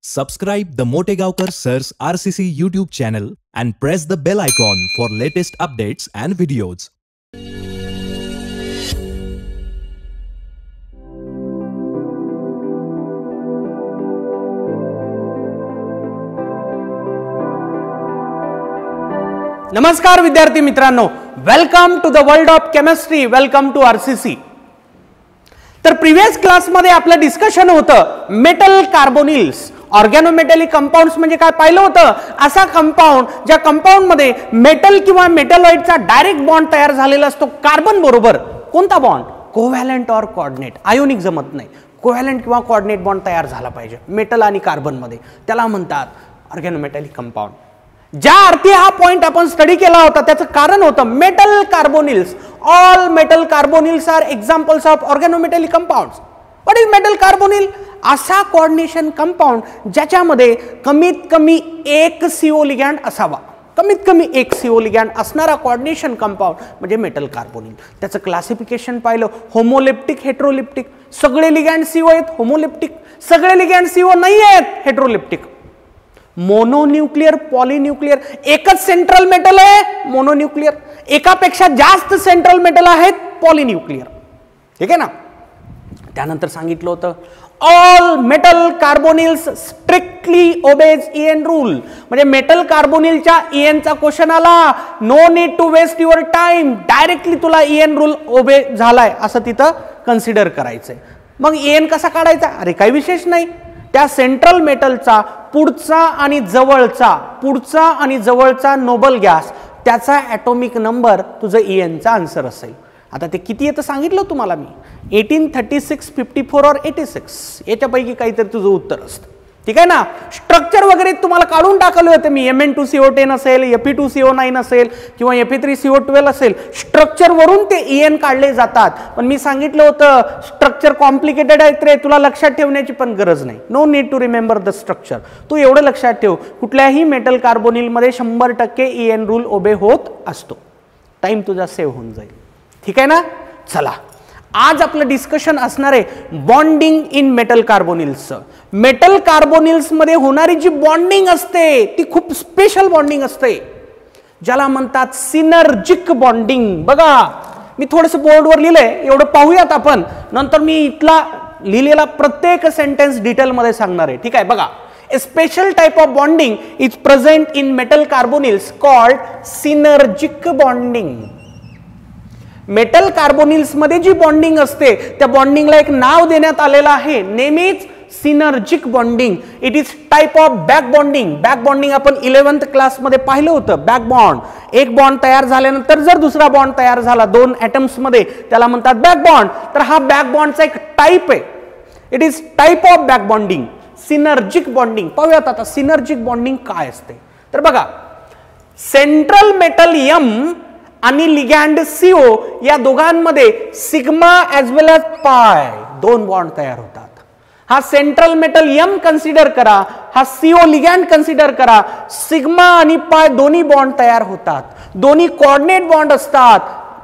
Subscribe the Motegaonkar Sir's RCC YouTube channel and press the bell icon for latest updates and videos. नमस्कार विद्यार्थी मित्रांनो, welcome to the world of chemistry, welcome to RCC. तर previous क्लासमध्ये आपलं discussion होतं metal carbonyls. ऑर्गॅनोमेटॅलिक compounds म्हणजे काय पाहिलं होतं, असा कंपाऊंड ज्या कंपाऊंड मध्ये मेटल किंवा मेटलॉइडचा डायरेक्ट बॉन्ड तयार झालेला असतो कार्बन बरोबर. कोणता बॉन्ड? कोव्हॅलंट और कोऑर्डिनेट. आयोनिक जमत नाही, कोव्हॅलंट किंवा कोऑर्डिनेट बॉन्ड तयार झाला पाहिजे मेटल आणि कार्बन मध्ये, त्याला म्हणतात ऑर्गॅनोमेटॅलिक कंपाऊंड. ज्या अर्थी हा पॉइंट आपण स्टडी केला होता त्याचं कारण होतं metal carbonyls. All metal carbonyls are examples of organometallic compounds. What is metal carbonyl? असा कोऑर्डिनेशन कंपाऊंड ज्याच्यामध्ये कमीत कमी एक CO लिगॅंड असावा. कमीत कमी एक CO लिगॅंड असणारा कोऑर्डिनेशन कंपाऊंड म्हणजे मेटल कार्बोनिल. त्याचं क्लासिफिकेशन पाहिलं, होमोलिप्टिक, हेटेरोलिप्टिक. सगळे लिगॅंड CO आहेत होमोलिप्टिक, सगळे लिगॅंड CO नाही आहेत हेटेरोलिप्टिक. मोनोन्यूक्लियर, पॉलिन्यूक्लियर. एकच सेंट्रल मेटल आहे मोनोन्यूक्लियर, एकापेक्षा जास्त सेंट्रल मेटल आहेत पॉलिन्यूक्लियर. ठीक आहे ना. त्यानंतर सांगितलं होतं all metal carbonyls strictly obeys EN rule. म्हणजे मेटल कार्बोनिलच्या ENचा क्वेश्चन आला, no need to waste your time, directly तुला EN रूल ओबे झालाय असं तिथं कन्सिडर करायचंय. मग EN कसा काढायचा? अरे काही विशेष नाही, त्या सेंट्रल मेटलचा पुढचा आणि जवळचा नोबल गॅस त्याचा ॲटॉमिक नंबर तुझं ENचा आन्सर असेल. आता ते किती येतं सांगितलं तुम्हाला मी, 18, 36, 54 और 86 याच्यापैकी काहीतरी तुझं उत्तर असतं. ठीक आहे ना. स्ट्रक्चर वगैरे तुम्हाला काढून टाकलं होतं मी, Mn2CO10 असेल, Fe2CO9 असेल किंवा Fe3CO12 असेल. स्ट्रक्चर वरून ते EN काढले जातात. पण मी सांगितलं होतं स्ट्रक्चर कॉम्प्लिकेटेड आहेत रे, तुला लक्षात ठेवण्याची पण गरज नाही. No need to remember the structure. तू एवढं लक्षात ठेव, कुठल्याही मेटल कार्बोनिल मध्ये 100% EN रूल ओबे होत असतो. टाइम तुझा सेव्ह होऊन जाईल. ठीक आहे ना. चला, आज आपलं डिस्कशन असणार आहे bonding in metal carbonyls. Metal carbonyls मध्ये होणारी जी बॉन्डिंग असते ती खूप स्पेशल बॉन्डिंग असते, ज्याला म्हणतात सिनर्जिक बॉन्डिंग. बघा मी थोडंसं बोर्डवर लिहिलंय, एवढं पाहूयात आपण, नंतर मी इथला लिहिलेला प्रत्येक सेंटेन्स डिटेलमध्ये सांगणार आहे. ठीक आहे. बघा, a special type of bonding is present in metal carbonyls called synergic bonding. Metal carbonyls मध्ये जी बॉन्डिंग असते त्या बॉन्डिंगला एक नाव देण्यात आलेलं आहे, name is synergic bonding. It is type of back bonding. Back bonding आपण 11th क्लास मध्ये पाहिलं होतं. बॅक बॉन्ड, एक बॉन्ड तयार झाल्यानंतर जर दुसरा बॉन्ड तयार झाला दोन ॲटम्स मध्ये त्याला म्हणतात बॅक बॉन्ड. तर हा बॅक बॉन्डचा एक टाइप आहे. It is type of back bonding, synergic bonding. पाहूयात आता सिनर्जिक बॉन्डिंग काय असते. तर बघा, सेंट्रल मेटल M आणि लिगॅंड CO या दोघांमध्ये सिग्मा ॲज वेल एज पाय दोन बॉन्ड तयार होतात. हा सेंट्रल मेटल M कन्सिडर करा, हा CO लिगॅंड कन्सिडर करा. सिग्मा आणि पाय दोन्ही बॉन्ड तयार होतात, दोन्ही कोऑर्डिनेट बॉन्ड असतात.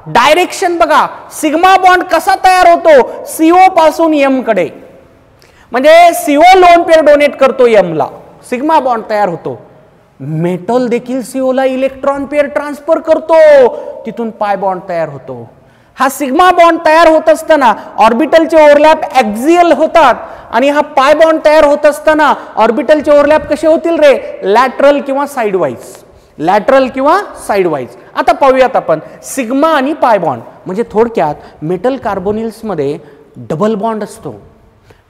डायरेक्शन बघा, सिग्मा बॉन्ड कसा तयार होतो, CO पासून M कडे. म्हणजे CO लोन पेअर डोनेट करतो M ला, सिग्मा बॉन्ड तयार होतो. मेटल देखील CO ला इलेक्ट्रॉन पेअर ट्रान्सफर करतो, तिथून पाय बॉन्ड तयार होतो. हा सिग्मा बॉन्ड तयार होत असताना ऑर्बिटलचे ओव्हरलॅप ॲक्झियल होतात आणि हा पाय बॉन्ड तयार होत असताना ऑर्बिटलचे ओव्हरलॅप कसे होतील रे, लॅटरल किंवा साइडवाईज. लॅटरल किंवा साइडवाईज. आता पाहूयात आपण सिग्मा आणि पाय बॉन्ड. म्हणजे थोडक्यात मेटल कार्बोनिल्स मध्ये डबल बॉन्ड असतो.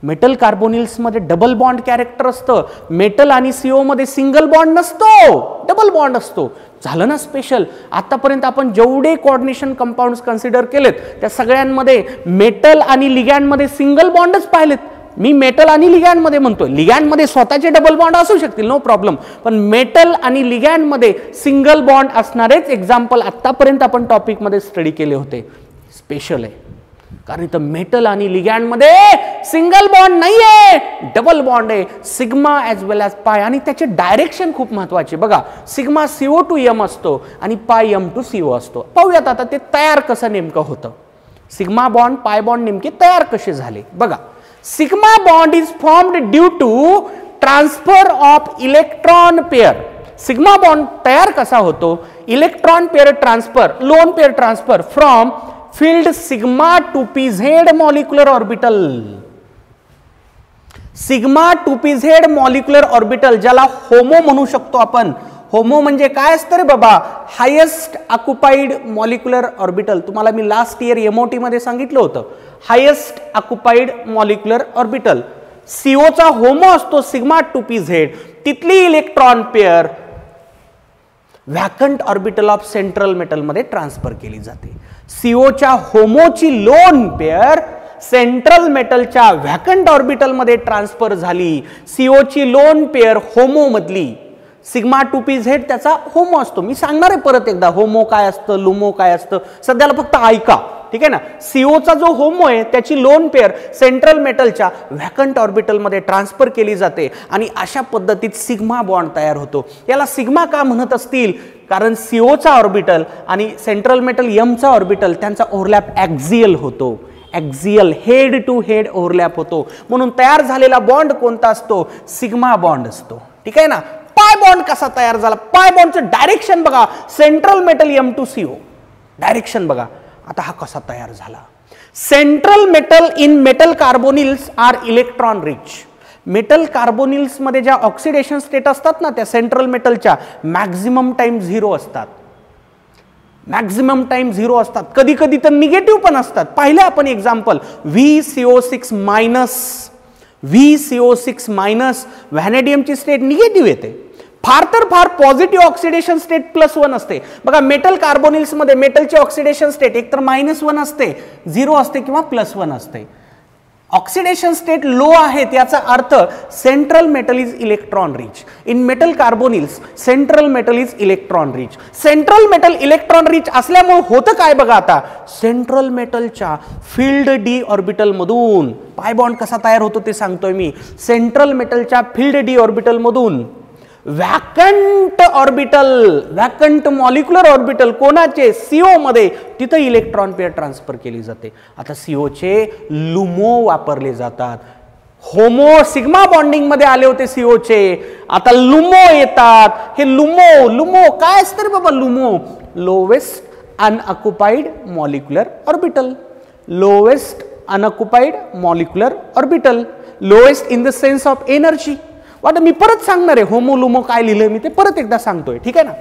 मेटल कार्बोनिल्स मध्ये डबल बॉन्ड कॅरेक्टर असतं. मेटल आणि CO मध्ये सिंगल बॉन्ड नसतो, डबल बॉन्ड असतो. झालं ना स्पेशल. आतापर्यंत आपण जेवढे कोऑर्डिनेशन कंपाऊंड्स कन्सिडर केलेत त्या सगळ्यांमध्ये मेटल आणि लिगॅंड मध्ये सिंगल बॉन्डच पाहिलेत. मी मेटल आणि लिगॅंड मध्ये म्हणतोय, लिगॅंड मध्ये स्वतःचे डबल बॉन्ड असू शकतील, नो प्रॉब्लेम, पण मेटल आणि लिगॅंड मध्ये सिंगल बॉन्ड असणारेच एक्झाम्पल आतापर्यंत आपण टॉपिक मध्ये स्टडी केले होते. स्पेशल आहे कारण इथं मेटल आणि लिगॅंड मध्ये सिंगल बॉन्ड नाहीये, डबल बॉन्ड आहे. सिग्मा ॲज वेल ॲज पाय. आणि त्याचे डायरेक्शन खूप महत्वाचे. बघा, सिग्मा CO to M असतो आणि पाय M to CO असतो. पाहूयात आता ते तयार कसं नेमकं होतं. सिग्मा बॉन्ड पाय बॉन्ड नेमके तयार कसे झाले. बघा, sigma bond is formed due to transfer of electron pair. Sigma bond तयार कसा होतो? Electron pair transfer, lone pair transfer from filled sigma two P Z molecular orbital. Sigma two P Z molecular orbital, ज्याला HOMO म्हणू शकतो आपण. HOMO म्हणजे काय असतं रे बाबा? Highest occupied molecular orbital. तुम्हाला मी लास्ट इयर एमओटी मध्ये सांगितलं होतं, हायेस्ट ऑक्युपाइड मॉलिक्युलर ऑर्बिटल. सीओचा होमो असतो सिग्मा टू पी झेड. तिथली electron pair vacant orbital of central metal मध्ये ट्रान्सफर केली जाते. सीओच्या होमोची लोन पेअर सेंट्रल मेटलच्या व्हॅकंट ऑर्बिटल मध्ये ट्रान्सफर झाली. सीओची लोन पेअर होमो मधली सिग्मा टू पी झेड त्याचा होमो असतो. मी सांगणार आहे परत एकदा होमो काय असतं, लुमो काय असतं, सध्याला फक्त ऐका, ठीक आहे ना. सीओचा जो होमो आहे त्याची लोन पेअर सेंट्रल मेटलच्या व्हॅकंट ऑर्बिटल मध्ये ट्रान्सफर केली जाते आणि अशा पद्धतीत सिग्मा बॉन्ड तयार होतो. याला सिग्मा का म्हणत असतील? कारण सीओचा ऑर्बिटल आणि सेंट्रल मेटल एमचा ऑर्बिटल त्यांचा ओव्हरलॅप ॲक्झियल होतो. ॲक्झियल हेड टू हेड ओव्हरलॅप होतो, म्हणून तयार झालेला बॉन्ड कोणता असतो? सिग्मा बॉन्ड असतो. ठीक आहे ना. पाय बॉन्ड कसा तयार झाला? पाय बॉन्डचं डायरेक्शन बघा, central metal M to CO, direction बघा. आता हा कसा तयार झाला? Central metal in metal carbonyls are electron rich. Metal carbonyls मध्ये ज्या ऑक्सिडेशन स्टेट असतात ना, त्या सेंट्रल मेटलच्या मॅक्झिमम टाइम 0 असतात. मॅक्झिमम टाइम 0 असतात. कधी कधी तर निगेटिव्ह पण असतात. पाहिलं आपण example, VCO6 minus, VCO6 minus व्हॅनेडियमची स्टेट निगेटिव्ह येते. फार तर फार पॉझिटिव्ह ऑक्सिडेशन स्टेट +1 असते. बघा मेटल कार्बोनिल्स मध्ये मेटलची ऑक्सिडेशन स्टेट एकतर -1 असते, 0 असते किंवा +1 असते. ऑक्सिडेशन स्टेट लो आहे याचा अर्थ central metal is electron rich. In metal carbonyls central metal is electron rich. Central metal electron rich असल्यामुळे होतं काय बघा आता, सेंट्रल मेटलच्या फील्ड डी ऑर्बिटल मधून पाय बॉन्ड कसा तयार होतो ते सांगतोय मी. सेंट्रल मेटलच्या फील्ड डी ऑर्बिटल मधून vacant orbital, vacant molecular orbital कोणाचे? सीओ मध्ये, तिथं इलेक्ट्रॉन पेअर ट्रान्सफर केली जाते. आता सीओचे लुमो वापरले जातात. होमो सिग्मा बॉन्डिंग मध्ये आले होते सीओचे, आता लुमो येतात. हे लुमो, लुमो काय असतं रे बाबा? LUMO lowest unoccupied molecular orbital. Lowest unoccupied molecular orbital. Lowest in the sense of energy. वाट मी परत सांगणार आहे होमो लुमो काय लिहिलंय मी ते परत एकदा सांगतोय, ठीक आहे ना.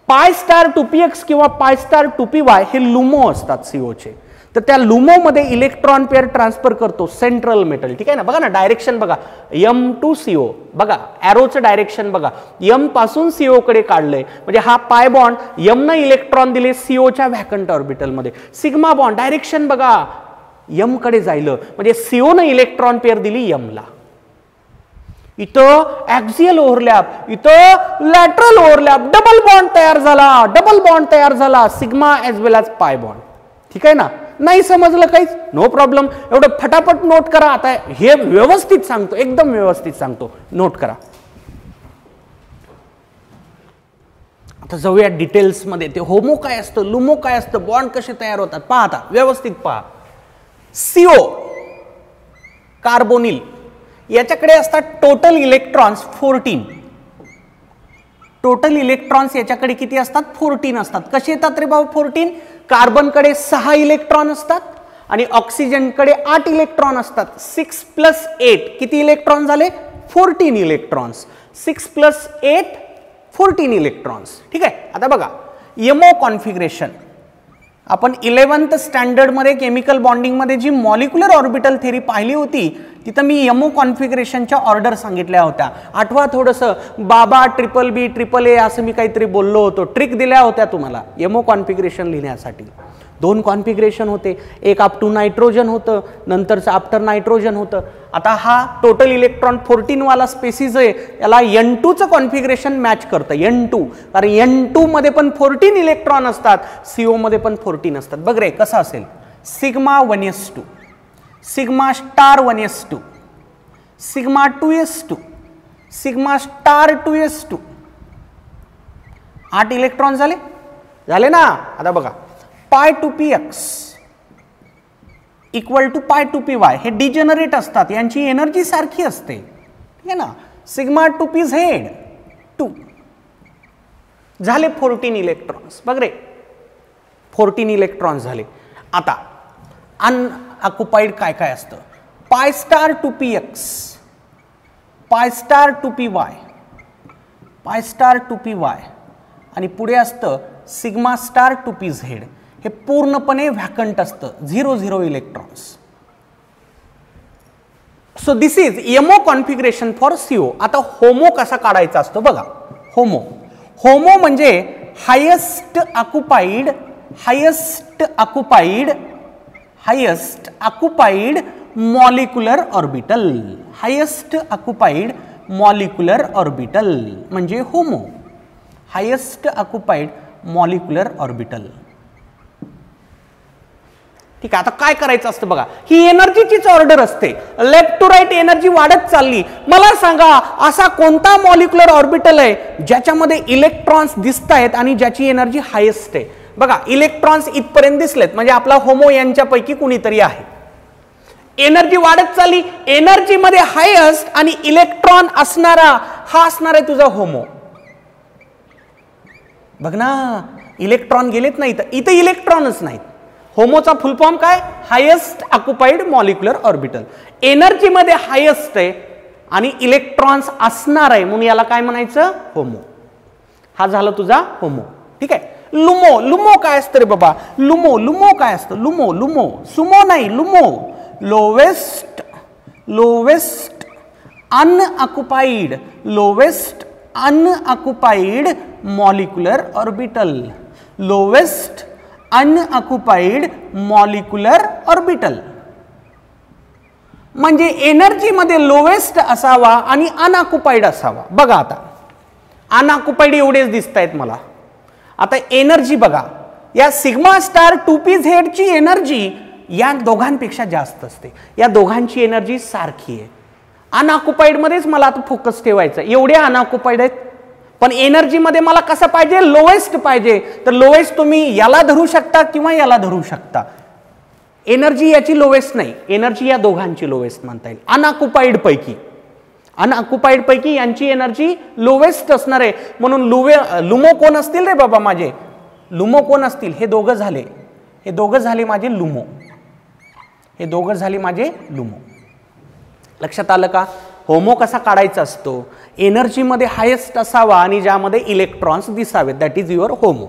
पाय स्टार 2px किंवा पाय स्टार 2py हे लुमो असतात सीओचे. तर त्या लुमो मध्ये इलेक्ट्रॉन पेअर ट्रान्सफर करतो सेंट्रल मेटल. ठीक आहे ना. बघा ना डायरेक्शन बघा, M टू CO बघा, एरोचं डायरेक्शन बघा, M पासून CO कडे काढलंय. म्हणजे हा पाय बॉन्ड M न इलेक्ट्रॉन दिले सीओच्या व्हॅकंट ऑर्बिटल मध्ये. सिग्मा बॉन्ड डायरेक्शन बघा, M कडे जायलं म्हणजे CO न इलेक्ट्रॉन पेअर दिली M ला. इथं ॲक्झियल ओव्हरलॅप, इथं लॅटरल ओव्हरलॅप, डबल बॉन्ड तयार झाला. डबल बॉन्ड तयार झाला सिग्मा एज वेल एज पाय बॉन्ड. ठीक आहे ना. नाही समजलं काहीच, नो प्रॉब्लेम. एवढं फटाफट नोट करा. आता हे व्यवस्थित सांगतो, एकदम व्यवस्थित सांगतो, नोट करा. आता जाऊया डिटेल्स मध्ये. ते होमो काय असतं, लुमो काय असतं, बॉन्ड कसे तयार होतात पहा. आता व्यवस्थित पहा. सीओ कार्बोनिल याच्याकडे असतात टोटल इलेक्ट्रॉन्स 14. टोटल इलेक्ट्रॉन्स याच्याकडे किती असतात? 14 असतात. कसे येतात रे बाबा 14? कार्बनकडे 6 इलेक्ट्रॉन असतात आणि ऑक्सिजनकडे 8 इलेक्ट्रॉन असतात. 6 + 8 किती इलेक्ट्रॉन झाले? 14 इलेक्ट्रॉन्स. 6 + 8 14 इलेक्ट्रॉन्स. ठीक आहे. आता बघा एमओ कॉन्फिगरेशन आपण 11th स्टँडर्ड मध्ये केमिकल बॉन्डिंग मध्ये जी मॉलिक्युलर ऑर्बिटल थेरी पाहिली होती तिथं मी एमओ कॉन्फिगरेशनच्या ऑर्डर सांगितल्या होत्या. आठवा थोडंसं. बाबा BBB AAA असं मी काहीतरी बोललो होतो. ट्रिक दिल्या होत्या तुम्हाला एमओ कॉन्फिगरेशन लिहिण्यासाठी. 2 कॉन्फिगरेशन होते. एक अप टू नायट्रोजन होतं, नंतरचं आफ्टर नायट्रोजन होतं. आता हा टोटल इलेक्ट्रॉन 14 वाला स्पेसिस आहे, याला N2चं कॉन्फिगरेशन मॅच करतं. N2 कारण N2 मध्ये पण 14 इलेक्ट्रॉन असतात, CO मध्ये पण 14 असतात. बघ रे कसं असेल. Sigma 1s2, sigma star 1s2, sigma 2s2, sigma star 2s2. 8 electron झाले, झाले ना. आता बघा पाय 2px इक्वल टू पाय 2py हे डिजेनरेट असतात, यांची एनर्जी सारखी असते. ठीक आहे ना. सिग्मा 2p_z 2 झाले 14 इलेक्ट्रॉन्स बघ रे 14 इलेक्ट्रॉन्स झाले. आता अनऑक्युपाइड काय काय असतं पाय स्टार 2px पाय स्टार 2py पाय स्टार 2py आणि पुढे असतं सिग्मा स्टार 2pz हे पूर्णपणे व्हॅकंट असतं 0 electrons. So this is MO configuration for CO. आता होमो कसा काढायचा असतो बघा. होमो होमो म्हणजे highest occupied molecular orbital. Highest occupied molecular orbital म्हणजे HOMO. Highest occupied molecular orbital. ठीक आहे. आता काय करायचं असतं बघा. ही एनर्जीचीच ऑर्डर असते. लेफ्ट टू राईट एनर्जी वाढत चालली. मला सांगा असा कोणता मॉलिक्युलर ऑर्बिटल आहे ज्याच्यामध्ये इलेक्ट्रॉन्स दिसत आहेत आणि ज्याची एनर्जी हायेस्ट आहे. बघा इलेक्ट्रॉन्स इथपर्यंत दिसलेत म्हणजे आपला होमो यांच्यापैकी कुणीतरी आहे. एनर्जी वाढत चालली. एनर्जी मध्ये हायेस्ट आणि इलेक्ट्रॉन असणारा हा असणार आहे तुझा होमो. बघ ना इलेक्ट्रॉन गेलेत नाही इथं इलेक्ट्रॉनच नाहीत. होमोचा फुल फॉर्म काय highest occupied molecular orbital. Energy मध्ये हायेस्ट आहे आणि इलेक्ट्रॉन्स असणार आहे म्हणून याला काय म्हणायचं होमो. हा झाला तुझा होमो. ठीक आहे. लुमो लुमो काय असतं रे बाबा. लुमो काय असतं लुमो सुमो नाही LUMO. Lowest unoccupied molecular orbital. Lowest unoccupied molecular orbital म्हणजे एनर्जी मध्ये लोवेस्ट असावा आणि अनऑक्युपाइड असावा. बघा आता अनऑक्युपाइड एवढेच दिसत आहेत मला. आता एनर्जी बघा या सिग्मा स्टार 2pz ची एनर्जी या दोघांपेक्षा जास्त असते. या दोघांची एनर्जी सारखी आहे. अनऑक्युपाइड मध्येच मला आता फोकस ठेवायचा. एवढे अनऑक्युपाइड आहेत पण एनर्जी मध्ये मला कसं पाहिजे लोवेस्ट पाहिजे. तर लोवेस्ट तुम्ही याला धरू शकता किंवा याला धरू शकता. एनर्जी याची लोवेस्ट नाही. एनर्जी या दोघांची लोवेस्ट म्हणता येईल. अनऑक्युपाइड पैकी यांची एनर्जी लोवेस्ट असणार आहे म्हणून लुमो कोण असतील रे बाबा माझे. लुमो कोण असतील हे दोघं झाले माझे लुमो. हे दोघं झाले माझे लुमो. लक्षात आलं का. होमो कसा काढायचा असतो एनर्जी मध्ये हायेस्ट असावा आणि ज्यामध्ये इलेक्ट्रॉन्स दिसावेत that is your HOMO.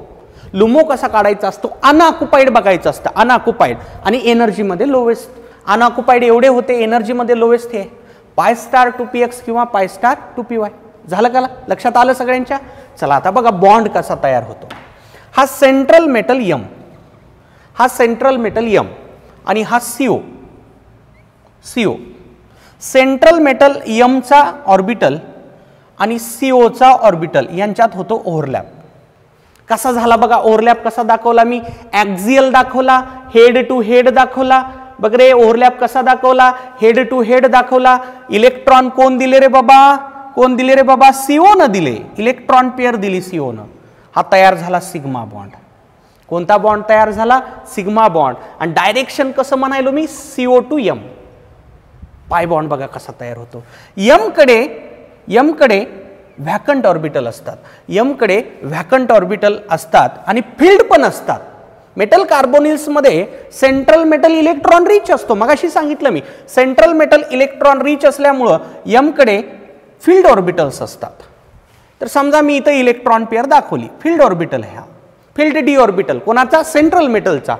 LUMO कसा काढायचा असतो अनऑक्युपाइड बघायचं असतं. अनऑक्युपाइड आणि एनर्जी मध्ये लोवेस्ट. अनऑक्युपाइड एवढे होते एनर्जी मध्ये लोवेस्ट हे पाय स्टार 2px किंवा पाय स्टार 2py. झालं का लक्षात आलं सगळ्यांच्या. चला आता बघा बॉन्ड कसा तयार होतो. हा सेंट्रल मेटल यम आणि हा सीओ. सेंट्रल मेटल यमचा ऑर्बिटल आणि सीओचा ऑर्बिटल यांच्यात होतो ओव्हरलॅप. कसा झाला बघा ओव्हरलॅप कसा दाखवला मी. ॲक्झियल दाखवला हेड टू हेड दाखवला. बघ रे ओव्हरलॅप कसा दाखवला हेड टू हेड दाखवला. इलेक्ट्रॉन कोण दिले रे बाबा सीओ न दिले. इलेक्ट्रॉन पेअर दिली सीओ न. हा तयार झाला सिग्मा बॉन्ड. कोणता बॉन्ड तयार झाला सिग्मा बॉन्ड. आणि डायरेक्शन कसं म्हणायलो मी CO to M. Pi bond बघा कसा तयार होतो. यम कडे व्हॅकंट ऑर्बिटल असतात आणि फील्ड पण असतात. मेटल कार्बोनिल्स मध्ये सेंट्रल मेटल इलेक्ट्रॉन रिच असतो. मगाशी सांगितलं मी सेंट्रल मेटल इलेक्ट्रॉन रिच असल्यामुळं यम कडे फील्ड ऑर्बिटल्स असतात. तर समजा मी इथं इलेक्ट्रॉन पेअर दाखवली फील्ड ऑर्बिटल आहे. फील्ड डी ऑर्बिटल कोणाचा सेंट्रल मेटलचा.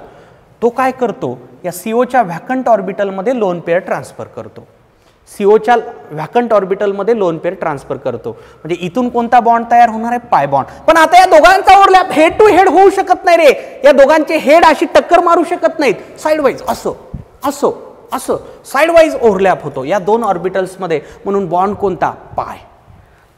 तो काय करतो या सीओच्या व्हॅकंट ऑर्बिटलमध्ये लोन पेअर ट्रान्सफर करतो. म्हणजे इथून कोणता बॉन्ड तयार होणार आहे पाय बॉन्ड. पण आता या दोघांचा ओव्हरलॅप हेड टू हेड होऊ शकत नाही रे. या दोघांचे हेड अशी टक्कर मारू शकत नाहीत. साइड वाईज असं साइड वाईज ओव्हरलॅप होतो या दोन ऑर्बिटल्स मध्ये. म्हणून बॉन्ड कोणता पाय.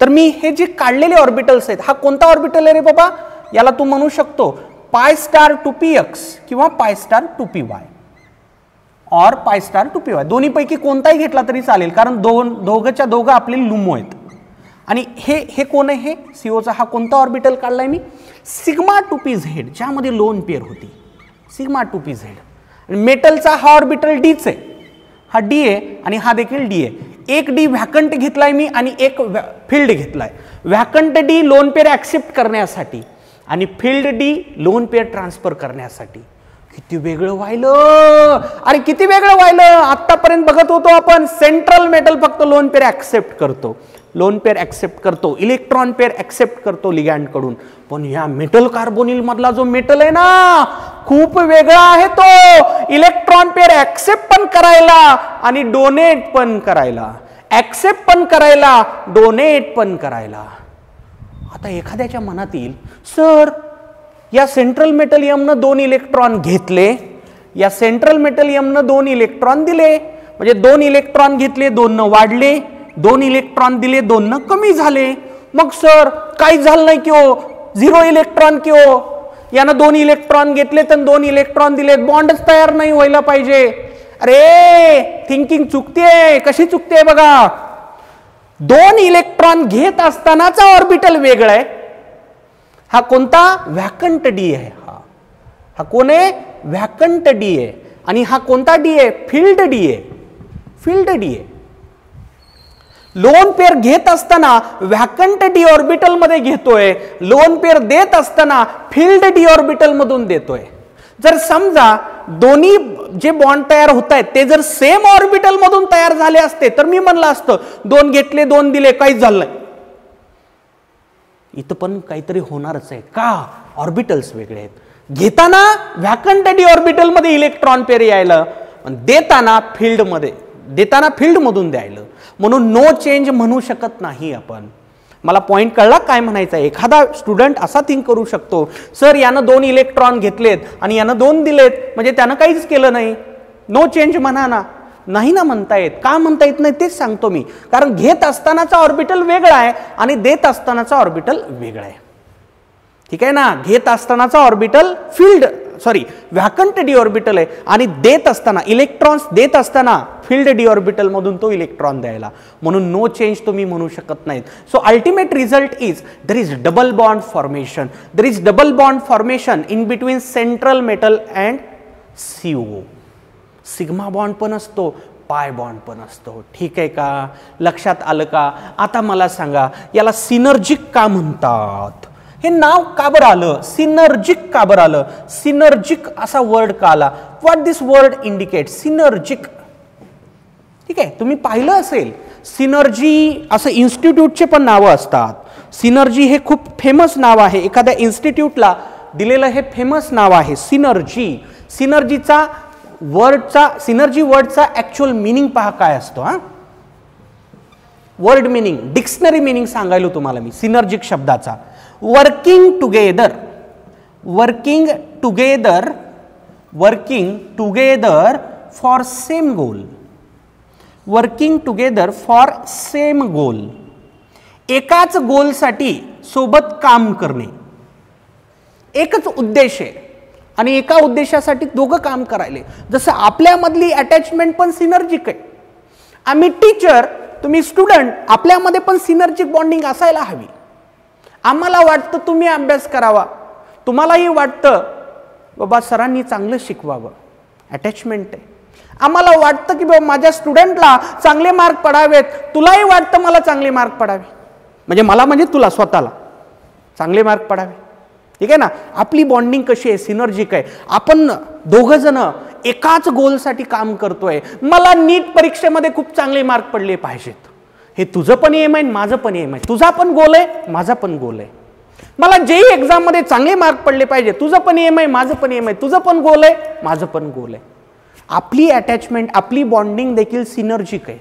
तर मी हे जे काढलेले ऑर्बिटल्स आहेत हा कोणता ऑर्बिटल आहे रे बाबा. याला तू म्हणू शकतो पाय स्टार 2px किंवा पाय स्टार 2py और पाय स्टार 2py. दोन्हीपैकी कोणताही घेतला तरी चालेल कारण दोघंच्या दोघं आपले लुमो आहेत. आणि हे कोण आहे हे सीओचा. हा कोणता ऑर्बिटल काढलाय मी सिग्मा 2pz ज्यामध्ये लोन पेअर होती सिग्मा 2pz. मेटलचा हा ऑर्बिटल डीच आहे. हा डी आहे आणि हा देखील डी आहे. एक डी व्हॅकंट घेतलाय मी आणि एक फिल्ड घेतलाय. Vacant D lone pair accept करण्यासाठी आणि field D loan pair transfer करण्यासाठी. किती वेगळं व्हायलं, अरे किती वेगळं व्हायलं. आतापर्यंत बघत होतो आपण सेंट्रल मेटल फक्त लोन पेअर ऍक्सेप्ट करतो, लोन पेअर ऍक्सेप्ट करतो, इलेक्ट्रॉन पेअर ऍक्सेप्ट करतो लिगॅंड कडून. पण या मेटल कार्बोनिल मधला जो मेटल आहे ना खूप वेगळा आहे. तो इलेक्ट्रॉन पेअर ऍक्सेप्ट पण करायला आणि डोनेट पण करायला, ऍक्सेप्ट पण करायला, डोनेट पण करायला. आता एखाद्याच्या मनात येईल, सर या सेंट्रल मेटल यमनं 2 इलेक्ट्रॉन घेतले, या सेंट्रल मेटल यमनं 2 इलेक्ट्रॉन दिले, म्हणजे 2 इलेक्ट्रॉन घेतले 2 न वाढले, 2 इलेक्ट्रॉन दिले 2 न कमी झाले. मग सर काही झालं नाही की हो, 0 इलेक्ट्रॉन की हो, यानं 2 इलेक्ट्रॉन घेतले तर 2 इलेक्ट्रॉन दिले, बॉन्डच तयार नाही व्हायला पाहिजे. अरे थिंकिंग चुकतेय. कशी चुकतेय बघा. 2 इलेक्ट्रॉन घेत असतानाचा ऑर्बिटल वेगळा आहे. हा कोणता? व्हॅकंट डी आहे. हा कोण आहे? व्हॅकंट डी आहे. आणि हा कोणता डी आहे? फिल्ड डी आहे. फिल्ड डी आहे. लोन पेअर घेत असताना व्हॅकंट डी ऑर्बिटल मध्ये घेतोय, लोन पेअर देत असताना फिल्ड डी ऑर्बिटल मधून देतोय. जर समजा दोन्ही जे बॉन्ड तयार होत आहेत ते जर सेम ऑर्बिटल मधून तयार झाले असते तर मी म्हणलं असतं 2 घेतले 2 दिले काहीच झालं नाही. इथं पण काहीतरी होणारच आहे. का? ऑर्बिटल्स वेगळे आहेत. घेताना व्हॅकंट डी ऑर्बिटल मध्ये इलेक्ट्रॉन पेअर यायला, देताना फील्ड मध्ये, देताना फील्ड मधून द्यायला. म्हणून नो चेंज म्हणू शकत नाही आपण. मला पॉइंट कळला काय म्हणायचं आहे. एखादा स्टुडंट असा थिंक करू शकतो, सर यानं 2 इलेक्ट्रॉन घेतलेत आणि यानं 2 दिलेत म्हणजे त्यानं काहीच केलं नाही, नो चेंज म्हणा ना. नाही ना म्हणता येत. का म्हणता येत नाही तेच सांगतो मी. कारण घेत असतानाचा ऑर्बिटल वेगळा आहे आणि देत असतानाचा ऑर्बिटल वेगळा आहे. ठीक आहे ना. घेत असतानाचा ऑर्बिटल व्हॅकंट डी ऑर्बिटल आहे आणि देत असताना इलेक्ट्रॉन्स देत असताना फिल्ड डी ऑर्बिटल मधून तो इलेक्ट्रॉन द्यायला. म्हणून नो चेंज तुम्ही म्हणू शकत नाहीत. So ultimate result is there is double bond formation. There is double bond formation in between central metal and CO. Sigma bond पण असतो, पाय बॉन्ड पण असतो. ठीक आहे का? लक्षात आलं का? आता मला सांगा याला सिनर्जिक का म्हणतात? हे नाव का बरं आलं? सिनर्जिक का बरं आलं? सिनर्जिक असा वर्ड का आला? What this word indicate? Synergic. ठीक आहे. तुम्ही पाहिलं असेल सिनर्जी असं इन्स्टिट्यूटचे पण नावं असतात. सिनर्जी हे खूप फेमस नाव आहे. एखाद्या इन्स्टिट्यूटला दिलेलं हे फेमस नाव आहे सिनर्जी. सिनर्जीचा सिनर्जी वर्डचा ऍक्च्युअल मिनिंग पहा काय असतो. वर्ड मिनिंग, डिक्शनरी मिनिंग सांगायलो तुम्हाला मी सिनर्जिक शब्दाचा. Working together, working together, working together for same goal, working together for same गोल. एकाच गोलसाठी सोबत काम करणे. एकच उद्देश आहे आणि एका उद्देशासाठी दोघं काम करायले. जसं आपल्यामधली अटॅचमेंट पण सिनर्जिक आहे. आम्ही टीचर, तुम्ही स्टुडंट, आपल्यामध्ये पण सिनर्जिक बॉन्डिंग असायला हवी. आम्हाला वाटतं तुम्ही अभ्यास करावा, तुम्हालाही वाटतं बाबा सरांनी चांगलं शिकवावं, अटॅचमेंट आहे. आम्हाला वाटतं की बाबा माझ्या स्टुडंटला चांगले मार्क पडावेत, तुलाही वाटतं मला चांगले मार्क पडावे, म्हणजे तुला स्वतःला चांगले मार्क पडावे. ठीक आहे ना. आपली बॉन्डिंग कशी आहे? सिनर्जिक आहे. आपण दोघं जण एकाच गोलसाठी काम करतोय. मला नीट परीक्षेमध्ये खूप चांगले मार्क पडले पाहिजेत, हे तुझं पण एम आहे, माझं पण एम आहे. तुझा पण गोल आहे, माझा पण गोल आहे. मला जेही एक्झाम मध्ये चांगले मार्क पडले पाहिजे, तुझं पण एम आहे, माझं पण एम आहे. तुझं पण गोल आहे, माझं पण गोल आहे. आपली अटॅचमेंट, आपली बॉन्डिंग देखील सिनर्जिक आहे.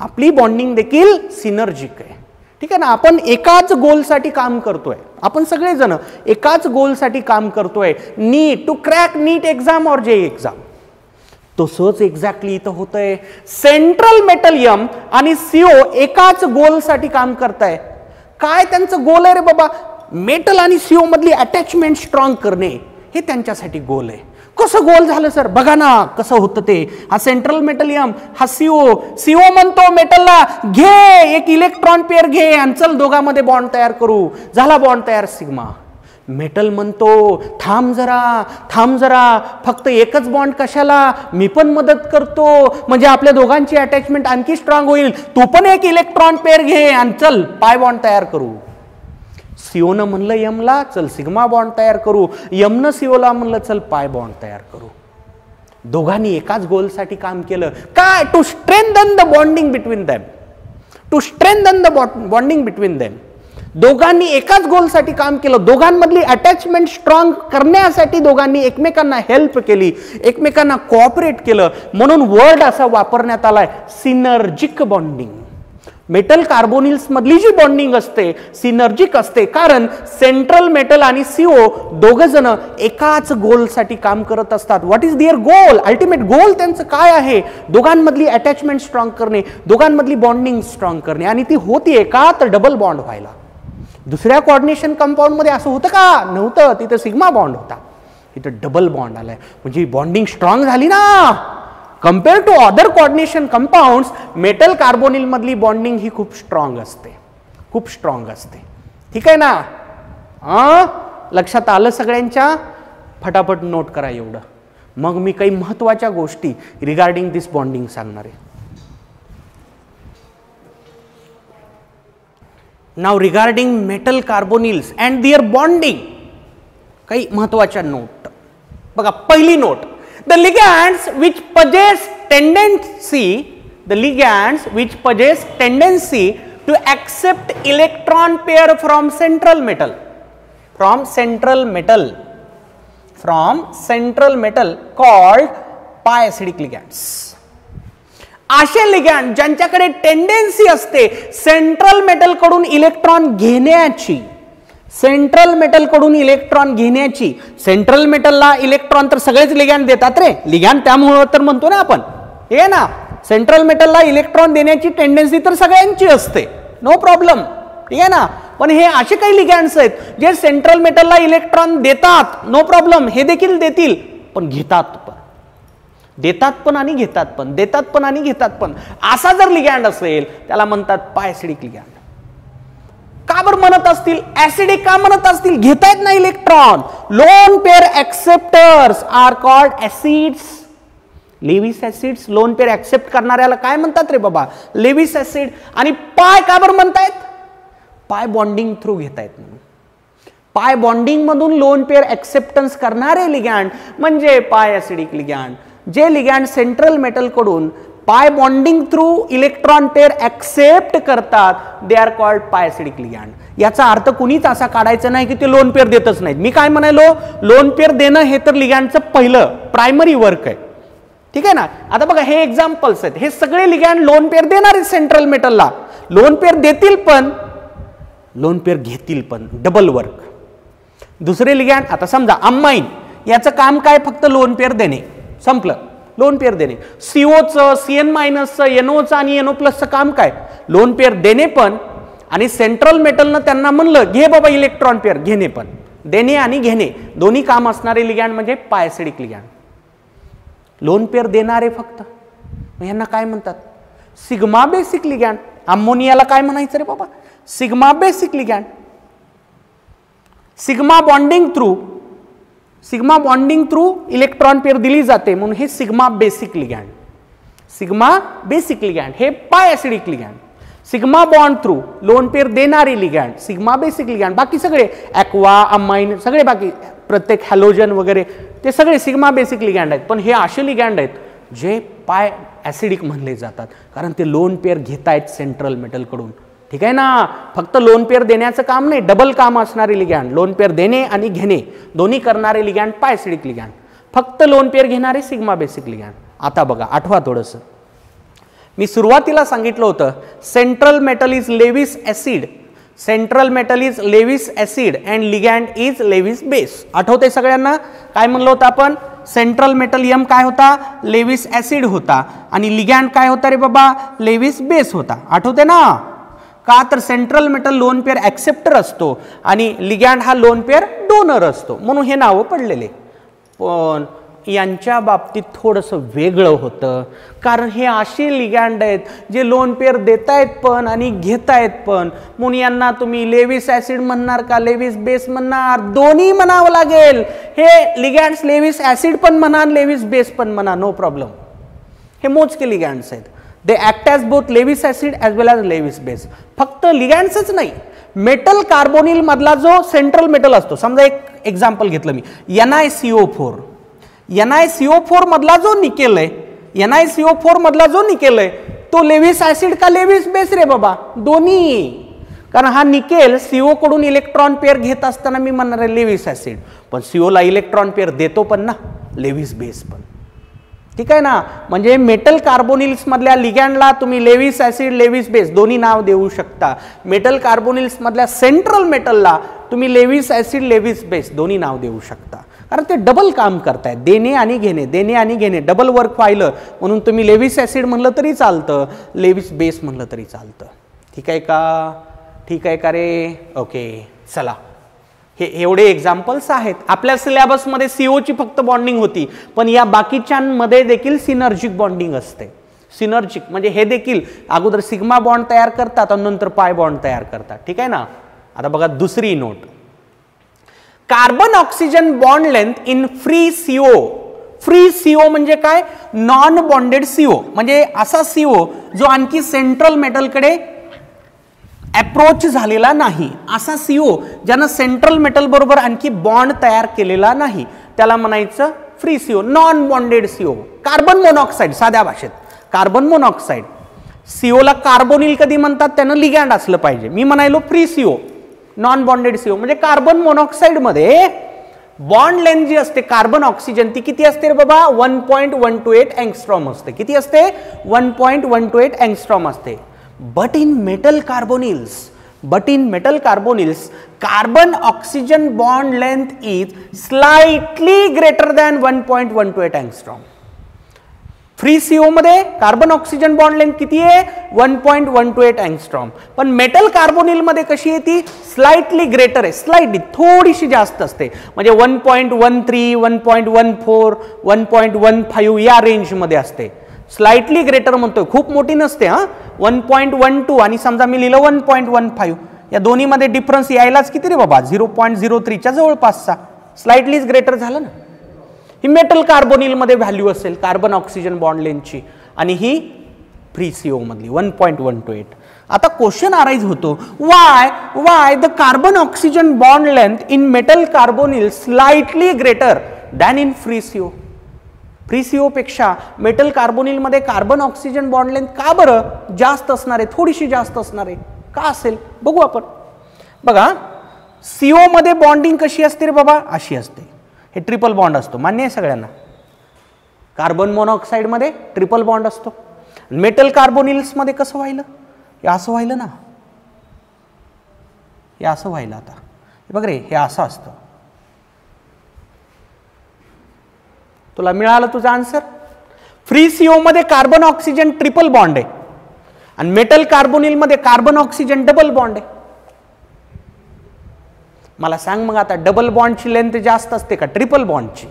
आपली बॉन्डिंग देखील सिनर्जिक आहे. ठीक आहे ना. आपण एकाच गोलसाठी काम करतोय. आपण सगळेजण एकाच गोलसाठी काम करतोय. नीट टू क्रॅक नीट एक्झाम और जे एक्झाम. तसंच एक्झॅक्टली इथं होतंय. सेंट्रल मेटल यम आणि CO एकाच गोलसाठी काम करताय. काय त्यांचं गोल आहे रे बाबा? मेटल आणि CO मधली अटॅचमेंट स्ट्रॉंग करणे, हे त्यांच्यासाठी गोल आहे. कसं गोल झालं सर? बघा ना कसं होतं ते. हा सेंट्रल मेटल यम, हा CO म्हणतो मेटलला घे एक इलेक्ट्रॉन पेअर घे आणि चल दोघांमध्ये बॉन्ड तयार करू. झाला बॉन्ड तयार सिग्मा. मेटल म्हणतो थांब जरा फक्त एकच बॉन्ड कशाला, मी पण मदत करतो, म्हणजे आपल्या दोघांची अटॅचमेंट आणखी स्ट्रॉंग होईल, तू पण एक इलेक्ट्रॉन पेअर घे आणि चल पाय बॉन्ड तयार करू. सीओनं म्हणलं यमला चल सिग्मा बॉन्ड तयार करू, यमनं सीओला म्हणलं चल पाय बॉन्ड तयार करू. दोघांनी एकाच गोलसाठी काम केलं. काय? To strengthen the bonding between them. To strengthen the bonding between them. दोघांनी एकाच गोलसाठी काम केलं. दोघांमधली अटॅचमेंट स्ट्रॉंग करण्यासाठी दोघांनी एकमेकांना हेल्प केली, एकमेकांना कोऑपरेट केलं. म्हणून वर्ड असा वापरण्यात आलाय सिनर्जिक बॉन्डिंग. मेटल कार्बोनिल्स मधली जी बॉन्डिंग असते सिनर्जिक असते, कारण सेंट्रल मेटल आणि सीओ दोघ जण एकाच गोलसाठी काम करत असतात. What is their goal? Ultimate goal त्यांचं काय आहे? दोघांमधली अटॅचमेंट स्ट्रॉंग करणे, दोघांमधली बॉन्डिंग स्ट्रॉंग करणे, आणि ती होती का तर डबल बॉन्ड व्हायला. दुसऱ्या कोऑर्डिनेशन कंपाऊंड मध्ये असं होतं का? नव्हतं. तिथं सिग्मा बॉन्ड होता, इथं डबल बॉन्ड आलाय, म्हणजे बॉन्डिंग स्ट्रॉंग झाली ना. Compare to other coordination compounds metal carbonyl मधली बॉन्डिंग ही खूप स्ट्रॉंग असते, खूप स्ट्रॉंग असते. ठीक आहे ना? लक्षात आलं सगळ्यांच्या? फटाफट नोट करा एवढं, मग मी काही महत्वाच्या गोष्टी रिगार्डिंग दिस बॉन्डिंग सांगणार आहे. नाव regarding metal carbonyls and their bonding काही महत्वाच्या नोट बघा. पहिली note, the ligands which possess tendency to accept electron pair from central metal called pi acidic ligands. असे लिगॅंड ज्यांच्याकडे टेंडेन्सी असते सेंट्रल मेटल कडून इलेक्ट्रॉन घेण्याची, सेंट्रल मेटल कडून इलेक्ट्रॉन घेण्याची. सेंट्रल मेटलला इलेक्ट्रॉन तर सगळेच लिगॅंड देतात रे, लिगॅंड त्यामुळे तर म्हणतो ना आपण, ठीक आहे ना. सेंट्रल मेटलला इलेक्ट्रॉन देण्याची टेंडेन्सी तर सगळ्यांची असते, नो प्रॉब्लेम, ठीक आहे ना. पण हे असे काही लिगॅंड्स आहेत जे सेंट्रल मेटलला इलेक्ट्रॉन देतात, नो प्रॉब्लेम, हे देखील देतील, पण घेतात पण, देतात पण आणि घेतात पण, देतात पण आणि घेतात पण. असा जर लिगॅंड असेल त्याला म्हणतात पाय ऍसिडिक लिगॅंड. का बरं म्हणत असतील ऍसिडिक? का म्हणत असतील? घेतायत ना electron. Lone pair acceptors are called acids, Lewis acids. Lone pair accept करणाऱ्याला काय म्हणतात रे बाबा? Lewis acid. आणि पाय का बरं म्हणतायत? पाय बॉन्डिंग थ्रू घेतायत म्हणून. पाय बॉन्डिंग मधून लोन पेअर एक्सेप्टन्स करणारे लिगॅंड म्हणजे पाय ऍसिडिक लिगॅंड. जे लिगॅंड सेंट्रल मेटल कडून pi bonding through electron pair accept करतात they are called pi acidic ligand. याचा अर्थ कुणीच असा काढायचा नाही की ते लोन पेअर देतच नाहीत. मी काय म्हणालो, लोन पेअर देणं हे तर लिगॅंडचं पहिलं प्रायमरी वर्क आहे, ठीक आहे ना. आता बघा हे एक्झाम्पल्स आहेत, हे सगळे लिगॅंड लोन पेअर देणार आहेत सेंट्रल मेटलला, लोन पेअर देतील पण लोन पेअर घेतील पण, डबल वर्क. दुसरे लिगॅंड आता समजा अमाइन, याचं काम काय? फक्त लोन पेअर देणे, संपलं, लोन पेअर देणे. सीओचं, सीएन मायनसचं, एनओचं आणि एनओ प्लसचं काम काय? लोन पेअर देणे पण, आणि सेंट्रल मेटलनं त्यांना म्हणलं घे बाबा इलेक्ट्रॉन पेअर, घेणे पण. देणे आणि घेणे दोन्ही काम असणारे लिगॅंड म्हणजे pi acidic ligand. Lone pair देणारे फक्त, यांना काय म्हणतात? Sigma basic ligand. अमोनियाला काय म्हणायचं रे बाबा? Sigma basic ligand. Sigma bonding through electron pair दिली जाते म्हणून हे sigma basic ligand. Sigma basic ligand हे पाय acidic ligand. Sigma bond through lone pair देणारे लिगॅंड सिग्मा बेसिक लिगॅंड. बाकी सगळे ॲक्वा, अमाइन, सगळे बाकी प्रत्येक हॅलोजन वगैरे ते सगळे सिग्मा बेसिक लिगॅंड आहेत. पण हे असे लिगॅंड आहेत जे पाय ऍसिडिक म्हणले जातात, कारण ते लोन पेअर घेतायत सेंट्रल मेटल कडून, ठीक आहे ना. फक्त लोन पेअर देण्याचं काम नाही, डबल काम असणारे लिगॅंड, लोन पेअर देणे आणि घेणे दोन्ही करणारे लिगॅंड पाय ऍसिडिक लिगॅंड. फक्त लोन पेअर घेणारे सिग्मा बेसिक लिगॅंड. आता बघा, आठवा थोडंसं, मी सुरुवातीला सांगितलं होतं central metal is Lewis acid, central metal is Lewis acid and ligand is Lewis base. आठवते सगळ्यांना? काय म्हणलं होतं आपण? सेंट्रल मेटल एम काय होता? लेविस ऍसिड होता, आणि लिगॅंड काय होता रे बाबा? लेविस बेस होता. आठवते ना? का तर central metal lone pair acceptor असतो आणि लिगॅंड हा लोन पेअर डोनर असतो, म्हणून हे नावं पडलेले. पण यांच्या बाबतीत थोडंसं वेगळं होतं, कारण हे असे लिगँड आहेत जे लोन पेअर देतायत पण आणि घेतायत पण. म्हणून यांना तुम्ही लेविस ॲसिड म्हणणार का लेविस बेस म्हणणार? दोन्ही म्हणावं लागेल. हे लिगँड्स लेविस ॲसिड पण म्हणा लेविस बेस पण म्हणा, नो प्रॉब्लेम. हे मोजके लिगँड्स आहेत. They act as both Lewis acid as well as Lewis base. फक्त लिगँड्सच नाही, मेटल कार्बोनिल मधला जो सेंट्रल मेटल असतो, समजा एक एक्झाम्पल घेतलं मी, NiCO4. NiCO4 मधला जो निकेल आहे, NiCO4 मधला जो निकेल आहे तो लेविस ॲसिड का लेविस बेस रे बाबा? दोन्ही. कारण हा निकेल CO कडून इलेक्ट्रॉन पेअर घेत असताना मी म्हणणार आहे लेविस ॲसिड, पण CO ला इलेक्ट्रॉन पेअर देतो पण ना, लेविस बेस पण. ठीक आहे ना? म्हणजे मेटल कार्बोनिल्स मधल्या लिगँडला तुम्ही लेविस ॲसिड लेविस बेस दोन्ही नाव देऊ शकता. मेटल कार्बोनिल्स मधल्या सेंट्रल मेटलला तुम्ही लेविस ॲसिड लेविस बेस दोन्ही नाव देऊ शकता, कारण ते डबल काम करतायत, देणे आणि घेणे, देणे आणि घेणे, डबल वर्क व्हायलं. म्हणून तुम्ही लेविस ॲसिड म्हणलं तरी चालतं, लेविस बेस म्हणलं तरी चालतं. ठीक आहे का? ठीक आहे का रे? ओके, चला. हे एवढे एक्झाम्पल्स आहेत. आपल्या सिलेबसमध्ये सीओची फक्त बॉन्डिंग होती, पण या बाकीच्यांमध्ये देखील सिनर्जिक बॉन्डिंग असते. सिनर्जिक म्हणजे हे देखील अगोदर सिग्मा बॉन्ड तयार करतात आणि नंतर पाय बॉन्ड तयार करतात. ठीक आहे ना? आता बघा दुसरी note, carbon oxygen bond length in free CO. Free CO म्हणजे काय? नॉन बॉन्डेड CO, म्हणजे असा CO जो आणखी सेंट्रल मेटलकडे अप्रोच झालेला नाही, असा CO ज्यानं सेंट्रल मेटल बरोबर आणखी बॉन्ड तयार केलेला नाही, त्याला म्हणायचं free CO, non bonded CO. Carbon monoxide, साध्या भाषेत कार्बन मोनॉक्साईड. CO ला कार्बोनिल कधी म्हणतात? त्यानं लिगँड असलं पाहिजे. मी म्हणायलो free CO, non bonded CO. म्हणजे कार्बन मोनॉक्साईड मध्ये बॉन्ड लेंथ जी असते कार्बन ऑक्सिजन ती किती असते रे बाबा? 1.128 अँगस्ट्रॉम असते. किती असते? 1.128 अँगस्ट्रॉम असते. But in metal carbonyls, carbon oxygen bond length is slightly greater than 1.128 angstrom. Free CO मध्ये कार्बन ऑक्सिजन बॉन्ड लेंथ किती आहे? 1.128 अँगस्ट्रॉम. पण मेटल कार्बोनिल मध्ये कशी आहे ती? स्लाइटली ग्रेटर आहे, स्लाइटली थोडीशी जास्त असते. म्हणजे 1.13, 1.14, 1.15 या रेंज मध्ये असते. स्लाइटली ग्रेटर म्हणतोय, खूप मोठी नसते. 1.12 आणि समजा मी लिहिलं 1.15, या दोन्ही मध्ये डिफरन्स यायलाच किती रे बाबा? 0.03 च्या जवळपासचा. स्लाइटलीच ग्रेटर झालं ना. ही मेटल कार्बोनिल मध्ये व्हॅल्यू असेल कार्बन ऑक्सिजन बॉन्ड लेंथची, आणि ही फ्री CO मधली 1.128. आता क्वेश्चन अराइज होतो, why the carbon oxygen bond length in metal carbonyl slightly greater than in free CO. Free CO पेक्षा मेटल कार्बोनिल मध्ये कार्बन ऑक्सिजन बॉन्ड लेंथ का बरं जास्त असणार आहे? थोडीशी जास्त असणार आहे. का असेल बघू आपण. बघा CO मध्ये बॉन्डिंग कशी असते रे बाबा? अशी असते. हे ट्रिपल बॉन्ड असतो, मान्य आहे सगळ्यांना. कार्बन मोनॉक्साईड मध्ये ट्रिपल बॉन्ड असतो. मेटल कार्बोनिल्स मध्ये कसं व्हायलं? हे असं व्हायलं ना, हे असं व्हायलं. आता बघ रे, हे असं असतं. तुला मिळालं तुझा आन्सर. फ्री CO मध्ये कार्बन ऑक्सिजन ट्रिपल बॉन्ड आहे आणि मेटल कार्बोनिल मध्ये कार्बन ऑक्सिजन डबल बॉन्ड आहे. मला सांग मग आता, डबल बॉन्डची लेंथ जास्त असते का ट्रिपल बॉन्डची?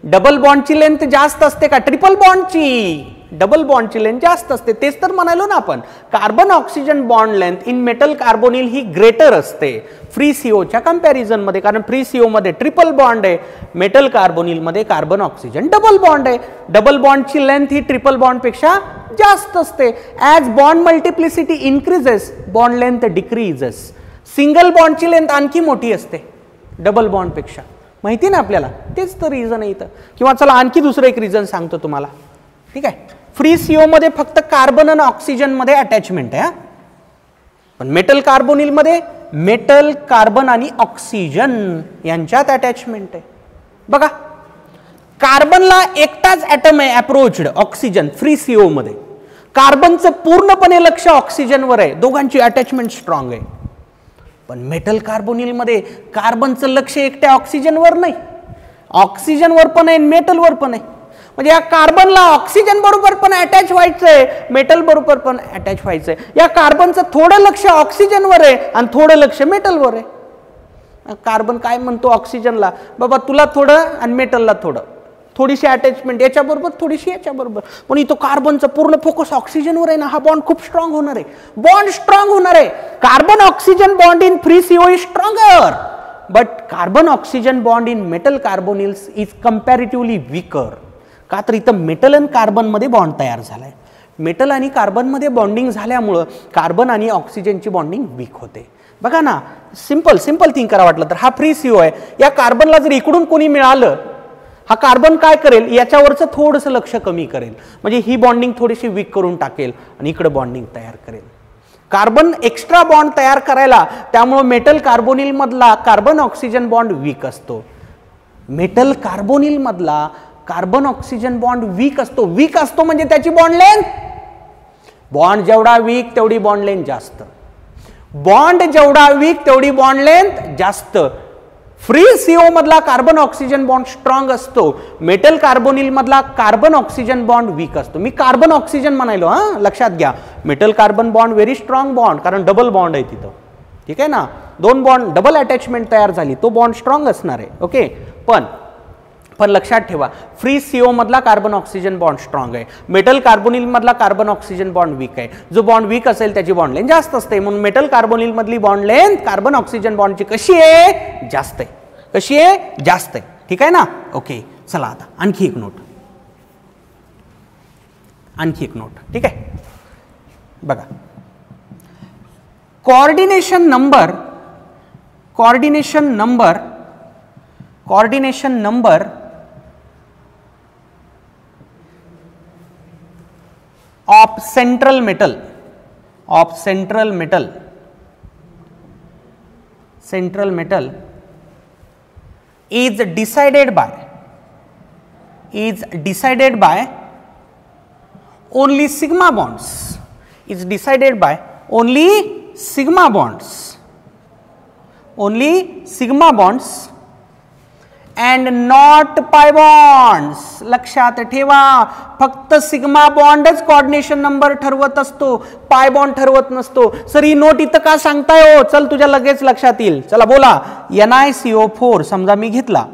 डबल बॉन्डची लेंथ जास्त असते का ट्रिपल बॉन्डची? डबल बॉन्डची लेंथ जास्त असते. तेच तर म्हणालो ना आपण, carbon oxygen bond length in metal carbonyl he greater असते फ्री COच्या कंपॅरिझन मध्ये, कारण फ्री CO मध्ये ट्रिपल बॉन्ड आहे, मेटल कार्बोनिल मध्ये कार्बन ऑक्सिजन डबल बॉन्ड आहे. डबल बॉन्डची लेंथ ही ट्रिपल बॉन्ड पेक्षा जास्त असते. As bond multiplicity increases bond length decreases. Single बॉन्डची length आणखी मोठी असते डबल बॉन्ड पेक्षा, माहिती ना आपल्याला. तेच तर रिझन आहे इथं. किंवा चला आणखी दुसरं एक रिझन सांगतो तुम्हाला. ठीक आहे, फ्री CO मध्ये फक्त कार्बन आणि ऑक्सिजन मध्ये अटॅचमेंट आहे, पण मेटल कार्बोनिल मध्ये मेटल कार्बन आणि ऑक्सिजन यांच्यात अटॅचमेंट आहे. बघा कार्बनला एकटाच ॲटम आहे अप्रोच्ड, ऑक्सिजन फ्री CO मध्ये. कार्बनचं पूर्णपणे लक्ष ऑक्सिजनवर आहे, दोघांची अटॅचमेंट स्ट्रॉंग आहे. पण मेटल कार्बोनिल मध्ये कार्बनचं लक्ष एकट्या ऑक्सिजनवर नाही, ऑक्सिजनवर पण आहे मेटलवर पण आहे. म्हणजे या कार्बनला ऑक्सिजन बरोबर पण अटॅच व्हायचंय, मेटल बरोबर पण अटॅच व्हायचंय. या कार्बनचं थोडं लक्ष ऑक्सिजनवर आहे आणि थोडं लक्ष मेटलवर आहे. कार्बन काय म्हणतो ऑक्सिजनला, बाबा तुला थोडं आणि मेटलला थोडं, थोडीशी अटॅचमेंट याच्याबरोबर थोडीशी याच्याबरोबर, पण इथं कार्बनचा पूर्ण फोकस ऑक्सिजनवर आहे ना, हा बॉन्ड खूप स्ट्रॉंग होणार आहे, बॉन्ड स्ट्रॉंग होणार आहे. Carbon oxygen bond in free CO is stronger, but carbon oxygen bond in metal carbonyls is comparatively weaker. का तर इथं मेटल आणि कार्बनमध्ये बॉन्ड तयार झालाय. मेटल आणि कार्बनमध्ये बॉन्डिंग झाल्यामुळं कार्बन आणि ऑक्सिजनची बॉन्डिंग वीक होते. बघा ना, सिंपल थिंक करा वाटलं तर, हा फ्री CO आहे, या कार्बनला जर इकडून कोणी मिळालं, हा कार्बन काय करेल, याच्यावरचं थोडंसं लक्ष कमी करेल, म्हणजे ही बॉन्डिंग थोडीशी वीक करून टाकेल आणि इकडे बॉन्डिंग तयार करेल. कार्बन एक्स्ट्रा बॉन्ड तयार करायला, त्यामुळे मेटल कार्बोनिल मधला कार्बन ऑक्सिजन बॉन्ड वीक असतो. मेटल कार्बोनिल मधला कार्बन ऑक्सिजन बॉन्ड वीक असतो. वीक असतो म्हणजे त्याची बॉन्ड लेंथ, बॉन्ड जेवढा वीक तेवढी बॉन्ड लेंथ जास्त, बॉन्ड जेवढा वीक तेवढी बॉन्ड लेंथ जास्त. फ्री CO मधला कार्बन ऑक्सिजन बॉन्ड स्ट्रॉंग असतो, मेटल कार्बोनिल मधला कार्बन ऑक्सिजन बॉन्ड वीक असतो. मी कार्बन ऑक्सिजन म्हणायलो, हा लक्षात घ्या. Metal carbon bond very strong bond, कारण डबल बॉन्ड आहे तिथं, ठीक आहे ना, दोन बॉन्ड डबल अटॅचमेंट तयार झाली, तो बॉन्ड स्ट्रॉंग असणार आहे. ओके, पण लक्षात ठेवा, फ्री CO मधला कार्बन ऑक्सिजन बॉन्ड स्ट्रॉंग आहे, मेटल कार्बोनिल मधला कार्बन ऑक्सिजन बॉन्ड वीक आहे. जो बॉन्ड वीक असेल त्याची बॉन्ड लेंथ जास्त असते, म्हणून मेटल कार्बोनिल मधली बॉन्ड लेंथ कार्बन ऑक्सिजन बॉन्डची कशी आहे, जास्त आहे. कशी आहे, जास्त आहे. ठीक आहे ना. ओके, चला आता आणखी एक नोट, ठीक आहे. बघा, coordination number of central metal is decided by only sigma bonds and not pi bonds. लक्षात ठेवा, फक्त सिग्मा बॉन्डच कोऑर्डिनेशन नंबर ठरवत असतो, पाय बॉन्ड ठरवत नसतो. सर ही नोट इथं का सांगताय हो, चल तुझ्या लगेच लक्षात येईल. चला बोला, NiCO4 समजा मी घेतला,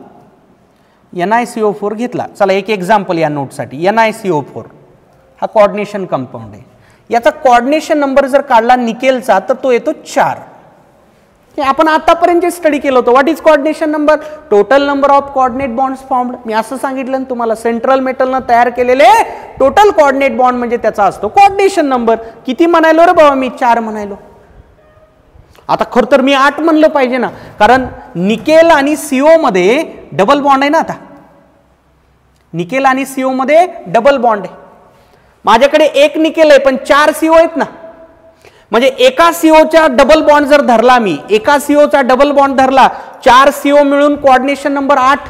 NiCO4 घेतला. चला एक एक्झाम्पल या नोटसाठी. NiCO4 हा कोऑर्डिनेशन कंपाऊंड आहे, याचा कोऑर्डिनेशन नंबर जर काढला निकेलचा तर तो येतो 4. आपण आतापर्यंत जे स्टडी केलं होतं, what is coordination number, total number of coordinate bonds formed. मी असं सांगितलं ना तुम्हाला, सेंट्रल मेटलनं तयार केलेले टोटल कोऑर्डिनेट बॉन्ड म्हणजे त्याचा असतो कोऑर्डिनेशन नंबर. किती म्हणायलो रे बाबा मी, 4 म्हणायलो. आता खरं तर मी 8 म्हणलं पाहिजे ना, कारण निकेल आणि CO मध्ये डबल बॉन्ड आहे ना. आता निकेल आणि CO मध्ये डबल बॉन्ड आहे. माझ्याकडे एक निकेल आहे पण 4 CO आहेत ना, म्हणजे एका COचा डबल बॉन्ड जर धरला, मी एका COचा डबल बॉन्ड धरला, 4 CO मिळून कोऑर्डिनेशन नंबर 8.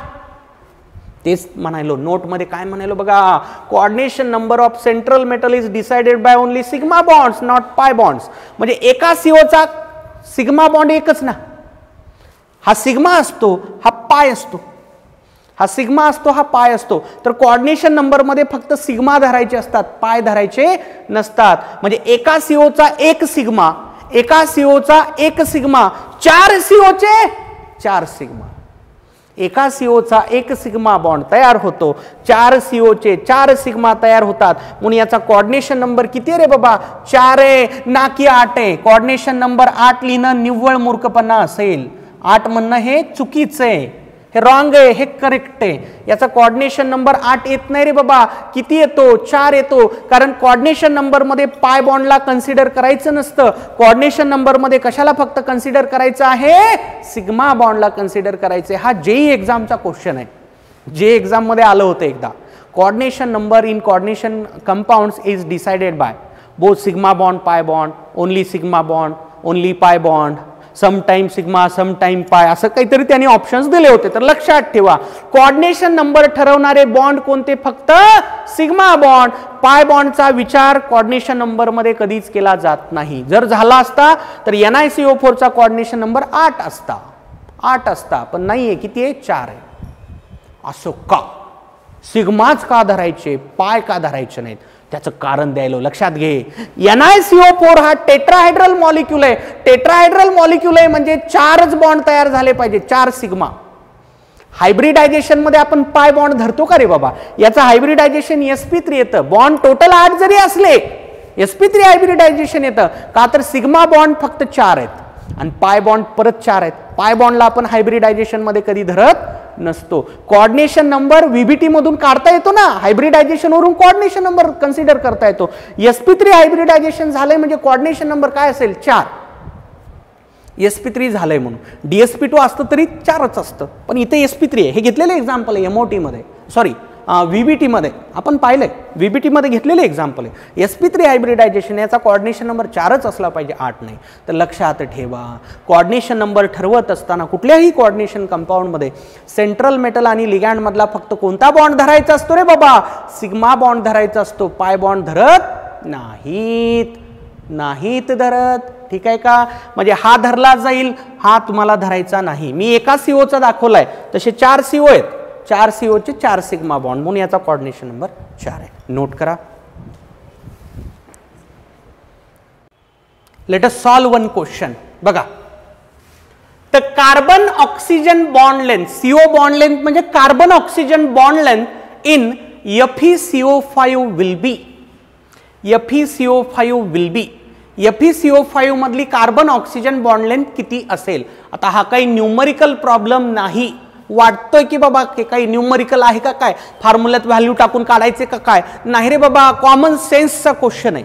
तेच म्हणायलो नोट मध्ये, काय म्हणायलो बघा, coordination number of central metal is decided by only sigma bonds not पाय बॉन्ड्स. म्हणजे एका COचा सिग्मा बॉन्ड एकच ना, हा सिग्मा असतो, हा पाय असतो, हा सिग्मा असतो, हा पाय असतो. तर कोऑर्डिनेशन नंबर मध्ये फक्त सिग्मा धरायचे असतात, पाय धरायचे नसतात. म्हणजे एका COचा एक सिग्मा, एका COचा एक सिग्मा, 4 COचे 4 सिग्मा. एका COचा एक सिग्मा बॉन्ड तयार होतो, 4 COचे 4 सिग्मा तयार होतात. म्हणून याचा कोऑर्डिनेशन नंबर किती आहे रे बाबा, 4 आहे ना की 8 आहे. कोऑर्डिनेशन नंबर 8 लिहिणं निव्वळ मूर्खपणा असेल. 8 म्हणणं हे चुकीचं आहे, हे रॉंग आहे, हे करेक्ट आहे. याचा कोऑर्डिनेशन नंबर 8 येत नाही रे बाबा. किती येतो, 4 येतो. कारण कोऑर्डिनेशन नंबर मध्ये पाय बॉन्डला कन्सिडर करायचं नसतं. कोऑर्डिनेशन नंबर मध्ये कशाला फक्त कन्सिडर करायचं आहे, सिग्मा बॉन्डला कन्सिडर करायचं. हा JEE एक्झामचा क्वेश्चन आहे, JEE एक्झाम मध्ये आलं होतं एकदा. Coordination number in coordination compounds is decided by both sigma bond, pi bond, only sigma bond, only pi bond, sometime sigma, sometime pi, असं काहीतरी त्यांनी ऑप्शन्स दिले होते. तर लक्षात ठेवा, कोऑर्डिनेशन नंबर ठरवणारे बॉन्ड कोणते, फक्त सिग्मा बॉन्ड. पाय बॉन्डचा विचार कोऑर्डिनेशन नंबर मध्ये कधीच केला जात नाही. जर झाला असता तर NiCO4चा कोऑर्डिनेशन नंबर 8 असता, पण नाहीये. किती आहे, 4 आहे. असं का, सिग्माच का धरायचे, पाय का धरायचे नाहीत. त्याचं कारण द्यायला लक्षात घे. NiCO4 हा टेट्राहायड्रल मॉलिक्यूल आहे. टेट्राहायड्रल मॉलिक्यूल आहे म्हणजे 4च बॉन्ड तयार झाले पाहिजे, 4 सिग्मा. हायब्रिडायझेशन मध्ये आपण पाय बॉन्ड धरतो का रे बाबा? याचं हायब्रिडायझेशन sp3 येतं. बॉन्ड टोटल 8 जरी असले sp3 हायब्रिडायझेशन येतं का, तर सिग्मा बॉन्ड फक्त 4 आहेत आणि पाय बॉन्ड परत 4 आहेत. पाय बॉन्डला आपण हायब्रिडायझेशन मध्ये कधी धरत नसतो. कोऑर्डिनेशन नंबर VBT मधून काढता येतो ना, हायब्रिडायझेशन वरून कोऑर्डिनेशन नंबर कन्सिडर करता येतो. sp3 हायब्रिडायझेशन झालंय म्हणजे कोऑर्डिनेशन नंबर काय असेल? 4. sp3 झालंय म्हणून dsp2 असतं तरी 4च असतं, पण इथे sp3 आहे. हे घेतलेलं एक्झाम्पल आहे MOT मध्ये, सॉरी VBT मध्ये आपण पाहिलंय, VBT मध्ये घेतलेले एक्झाम्पल आहे. sp3 हायब्रिडायझेशन याचा कोऑर्डिनेशन नंबर 4च असला पाहिजे, 8 नाही. तर लक्षात ठेवा, कोऑर्डिनेशन नंबर ठरवत असताना कुठल्याही कोऑर्डिनेशन कंपाऊंड मध्ये सेंट्रल मेटल आणि लिगँड मधला फक्त कोणता बॉन्ड धरायचा असतो रे बाबा? सिग्मा बॉन्ड धरायचा असतो. पाय बॉन्ड धरत नाहीत धरत. ठीक आहे का? म्हणजे हा धरला जाईल, हा तुम्हाला धरायचा नाही. मी एका CO चा दाखवलाय, तसे 4 CO आहेत. 4 CO चे 4 सिग्मा बॉन्ड म्हणून याचा कोऑर्डिनेशन नंबर 4 आहे. नोट करा. Let us solve one question. बघा, the carbon oxygen bond length, CO bond length म्हणजे carbon oxygen bond length in FeCO5 will be. FeCO5 will be. FeCO5 मधली carbon oxygen bond length किती असेल? आता हा काही न्यूमरिकल प्रॉब्लेम नाही. वाटतोय की बाबा काही न्यूमरिकल आहे का, काय फॉर्म्युल्यात व्हॅल्यू टाकून काढायचे का काय? नाही रे बाबा, कॉमन सेन्सचा क्वेश्चन आहे.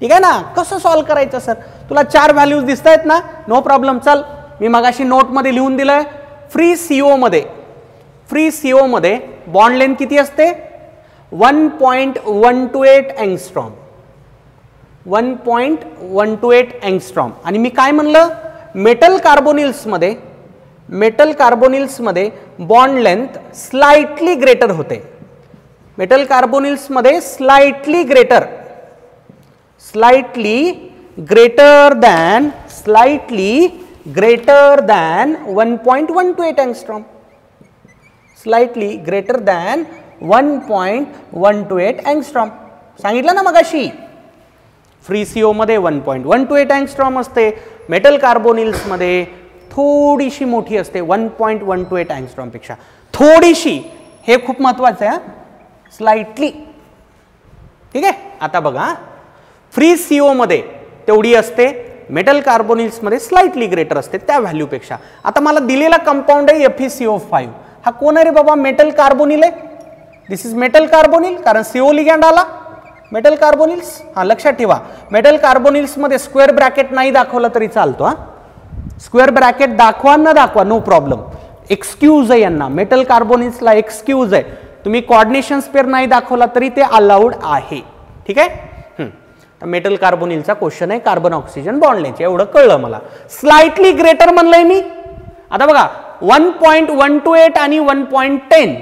ठीक आहे ना? कसं सॉल्व्ह करायचं सर? तुला 4 व्हॅल्यूज दिसत आहेत ना? No problem. चल, मी मगाशी नोट मध्ये लिहून दिलंय. फ्री CO मध्ये बॉन्ड लेंथ किती असते? 1.128 एंगस्ट्रॉम. 1.128 एंगस्ट्रॉम. आणि मी काय म्हणलं? मेटल कार्बोनिल्स मध्ये बॉन्ड लेंथ स्लाइटली ग्रेटर होते. मेटल कार्बोनिल्स मध्ये slightly greater than 1.128 angstrom. Slightly greater than 1.128 angstrom. सांगितलं ना मगाशी? फ्री CO मध्ये 1.128 एंगस्ट्रॉम असते. मेटल कार्बोनिल्स मध्ये थोडीशी मोठी असते, 1.128 एंगस्ट्रॉम पेक्षा थोडीशी. हे खूप महत्वाचं आहे. स्लाइटली. ठीक आहे? आता बघा, फ्री CO मध्ये तेवढी असते, मेटल कार्बोनिल्स मध्ये स्लाइटली ग्रेटर असते त्या व्हॅल्यू पेक्षा. आता मला दिलेला कंपाऊंड आहे FeCO5. हा कोण आहे रे बाबा? मेटल कार्बोनिल आहे. दिस इज मेटल कार्बोनिल, कारण CO लिगँड आला. मेटल कार्बोनिल्स, हा लक्षात ठेवा. मेटल कार्बोनिल्स मध्ये स्क्वेअर ब्रॅकेट नाही दाखवला तरी चालतो. हा, स्क्वेअर ब्रॅकेट दाखवा न दाखवा, नो प्रॉब्लेम. एक्सक्यूज आहे यांना, मेटल कार्बोनिल्सला एक्सक्यूज आहे. तुम्ही कोऑर्डिनेशन पेअर नाही दाखवला तरी ते अलाउड आहे. ठीक आहे? तर मेटल कार्बोनिलचा क्वेश्चन आहे, कार्बन ऑक्सिजन बॉन्ड लेंथ. एवढं कळलं मला. स्लाइटली ग्रेटर म्हणलंय मी. आता बघा, 1.128 आणि 1.10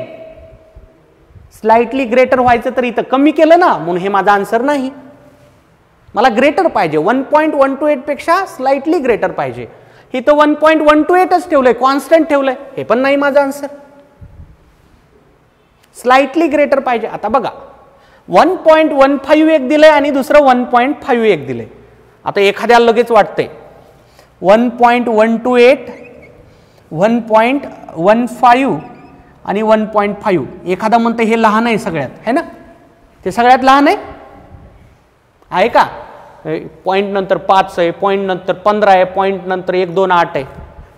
स्लाइटली ग्रेटर व्हायचं तर इथं कमी केलं ना, म्हणून हे माझा आन्सर नाही. मला ग्रेटर पाहिजे, 1.128 पेक्षा स्लाइटली ग्रेटर पाहिजे. इथं 1.128च ठेवलंय, कॉन्स्टंट ठेवलंय, हे पण नाही माझा आन्सर. स्लाइटली ग्रेटर पाहिजे. आता बघा, 1.15 एक दिलंय आणि दुसरं 1.5 एक दिलंय. आता एखाद्याला लगेच वाटतंय 1.128, 1.15 आणि 1.5. एखादा म्हणतं हे लहान आहे सगळ्यात, है ना? ते सगळ्यात लहान आहे का? पॉइंट नंतर 5 आहे, पॉइंट नंतर 15 आहे, पॉइंट नंतर 1, 2, 8 आहे.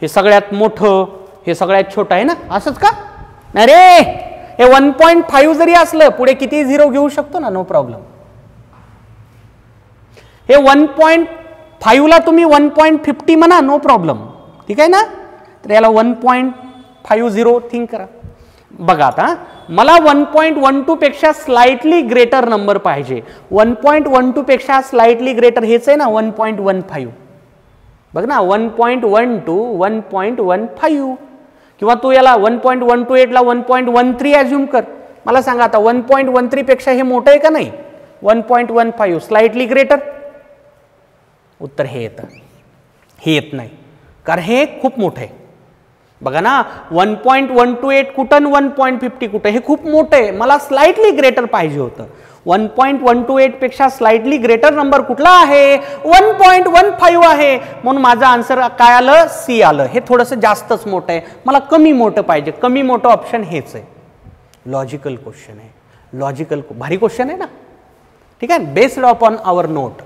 हे सगळ्यात मोठं, हे सगळ्यात छोटं आहे ना? असंच का? नाही रे, हे 1.5 जरी असलं पुढे किती 0 घेऊ शकतो ना, नो प्रॉब्लेम. हे 1.5 ला तुम्ही 1.50 म्हणा, नो प्रॉब्लेम. ठीक आहे ना? तर याला 1.50 थिंक करा. बघा, आता मला 1.12 पेक्षा स्लाइटली ग्रेटर नंबर पाहिजे. 1.12 पेक्षा स्लाइटली ग्रेटर हेच आहे ना, 1.15. बघ ना, 1.12, 1.15, किंवा तू याला 1.128 ला 1.13 ॲज्युम कर. मला सांगा आता, 1.13 पेक्षा हे मोठं आहे का नाही? 1.15 स्लाइटली ग्रेटर. उत्तर हे येतं. हे येत नाही, कारण हे खूप मोठं आहे. बघा ना, 1.128 कुठं, 1.50 कुठं? हे खूप मोठं आहे. मला स्लाइटली ग्रेटर पाहिजे होतं. 1.128 पेक्षा स्लाइटली ग्रेटर नंबर कुठला आहे? 1.15 आहे. म्हणून माझं आन्सर काय आलं? सी आलं. हे थोडंसं जास्तच मोठं आहे, मला कमी मोठं पाहिजे. कमी मोठं ऑप्शन हेच आहे. लॉजिकल क्वेश्चन आहे, लॉजिकल भारी क्वेश्चन आहे ना. ठीक आहे. बेस्ड अपॉन आवर नोट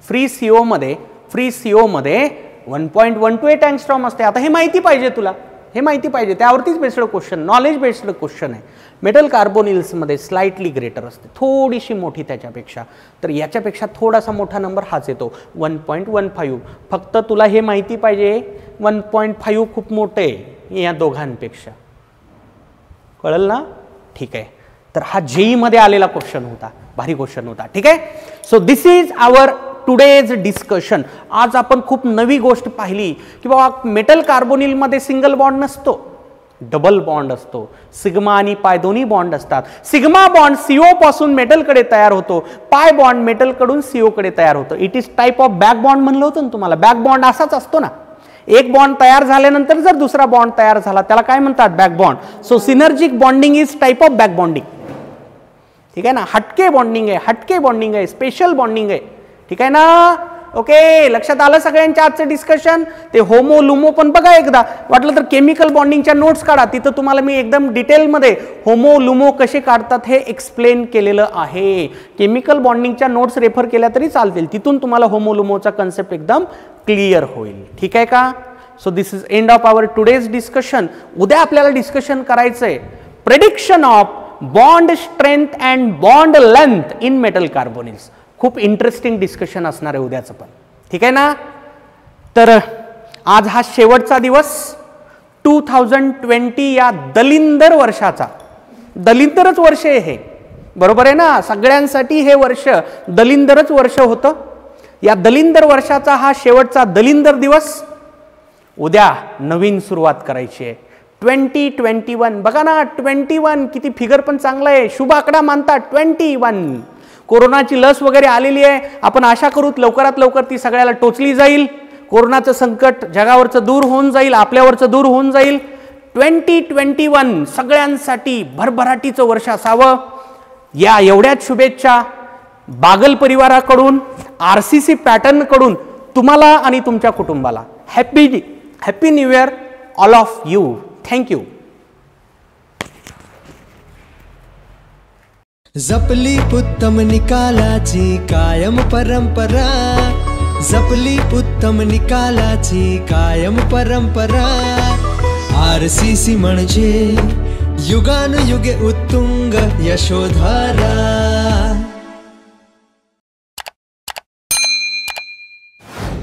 फ्री सीओ मध्ये 1.128 अँगस्ट्रॉम असते. आता हे माहिती पाहिजे तुला, हे माहिती पाहिजे, त्यावरतीच based question, knowledge based question आहे. मेटल कार्बोनिल्समध्ये स्लाइटली ग्रेटर असते, थोडीशी मोठी त्याच्यापेक्षा. तर याच्यापेक्षा थोडासा मोठा नंबर हाच येतो 1.15. फक्त तुला हे माहिती पाहिजे 1.5 खूप मोठे आहे या दोघांपेक्षा. कळलं ना? ठीक आहे. तर हा जेई मध्ये आलेला क्वेश्चन होता, भारी क्वेश्चन होता. ठीक आहे. So this is our today's discussion. आज आपण खूप नवी गोष्ट पाहिली की बाबा मेटल कार्बोनिल मध्ये सिंगल बॉन्ड नसतो, डबल बॉन्ड असतो. सिग्मा आणि पाय दोन्ही बॉन्ड असतात. सिग्मा बॉन्ड सीओ पासून मेटल कडे तयार होतो, पाय बॉन्ड मेटल कडून सीओ कडे तयार होतो. It is type of back bond म्हणलं होतं ना तुम्हाला. बॅक बॉन्ड असाच असतो ना, एक बॉन्ड तयार झाल्यानंतर जर दुसरा बॉन्ड तयार झाला त्याला काय म्हणतात? Back bond. So synergic bonding is type of back bonding. ठीक आहे ना. हटके बॉन्डिंग आहे, हटके बॉन्डिंग आहे, स्पेशल बॉन्डिंग आहे. ठीक आहे ना. ओके, लक्षात आलं सगळ्यांच्या आजचं डिस्कशन. ते होमो लुमो पण बघा एकदा, वाटलं तर केमिकल बॉन्डिंगच्या नोट्स काढा, तिथं तुम्हाला मी एकदम डिटेलमध्ये होमो लुमो कसे काढतात हे एक्सप्लेन केलेलं आहे. केमिकल बॉन्डिंगच्या नोट्स रेफर केल्या तरी चालतील, तिथून तुम्हाला होमो लुमोचा कन्सेप्ट एकदम क्लिअर होईल. ठीक आहे का? So this is end of our today's discussion. उद्या आपल्याला डिस्कशन करायचंय prediction of bond strength and bond length in metal carbonyls. खूप इंटरेस्टिंग डिस्कशन असणार आहे उद्याचं पण. ठीक आहे ना. तर आज हा शेवटचा दिवस 2020 या दलिंदर वर्षाचा. दलिंदरच वर्ष आहे हे, बरोबर आहे ना. सगळ्यांसाठी हे वर्ष दलिंदरच वर्ष होतं. या दलिंदर वर्षाचा हा शेवटचा दलिंदर दिवस. उद्या नवीन सुरुवात करायची आहे. 2021 बघा ना, 21 किती फिगर पण चांगला आहे, शुभ आकडा मानतात 21. कोरोनाची लस वगैरे आलेली आहे, आपण आशा करू लवकरात लवकर ती सगळ्याला टोचली जाईल. कोरोनाचं संकट जगावरचं दूर होऊन जाईल, आपल्यावरचं दूर होऊन जाईल. 2021 सगळ्यांसाठी भरभराटीचं वर्ष असावं या एवढ्याच शुभेच्छा बागल परिवाराकडून, RCC पॅटर्न कडून तुम्हाला आणि तुमच्या कुटुंबाला. Happy new year all of you. Thank you. जपली उत्तम निकालाची कायम परंपरा, जपली उत्तम निकालाची कायम परंपरा. RCC म्हणजे युगानुयुगे उत्तुंग यशोधारा.